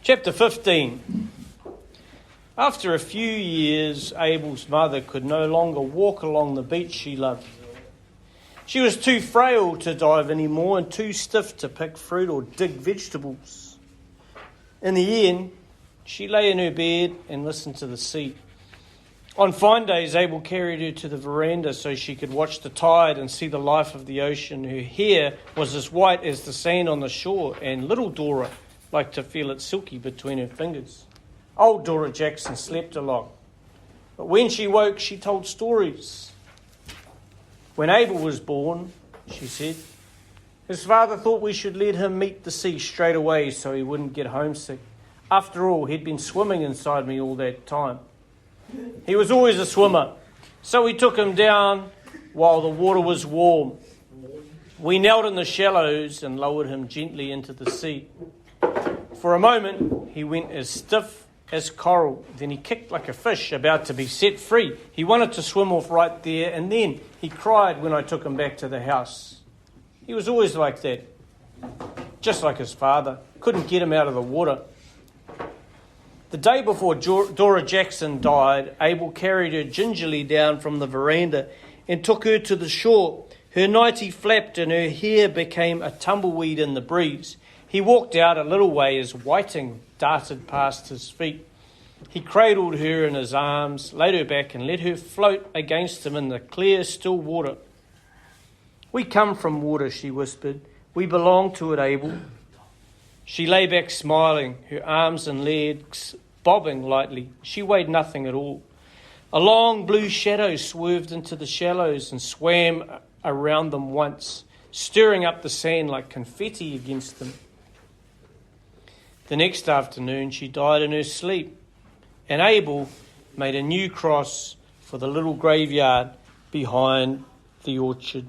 Chapter 15. After a few years, Abel's mother could no longer walk along the beach she loved. She was too frail to dive anymore and too stiff to pick fruit or dig vegetables. In the end, she lay in her bed and listened to the sea. On fine days, Abel carried her to the veranda so she could watch the tide and see the life of the ocean. Her hair was as white as the sand on the shore, and little Dora liked to feel it silky between her fingers. Old Dora Jackson slept a lot, but when she woke, she told stories. When Abel was born, she said, his father thought we should let him meet the sea straight away so he wouldn't get homesick. After all, he'd been swimming inside me all that time. He was always a swimmer, so we took him down while the water was warm. We knelt in the shallows and lowered him gently into the sea. For a moment, he went as stiff as coral. Then he kicked like a fish about to be set free. He wanted to swim off right there, and then he cried when I took him back to the house. He was always like that, just like his father. Couldn't get him out of the water. The day before Dora Jackson died, Abel carried her gingerly down from the veranda and took her to the shore. Her nightie flapped and her hair became a tumbleweed in the breeze. He walked out a little way as whiting darted past his feet. He cradled her in his arms, laid her back and let her float against him in the clear, still water. "We come from water," she whispered. "We belong to it, Abel." She lay back smiling, her arms and legs bobbing lightly. She weighed nothing at all. A long blue shadow swerved into the shallows and swam around them once, stirring up the sand like confetti against them. The next afternoon she died in her sleep, and Abel made a new cross for the little graveyard behind the orchard.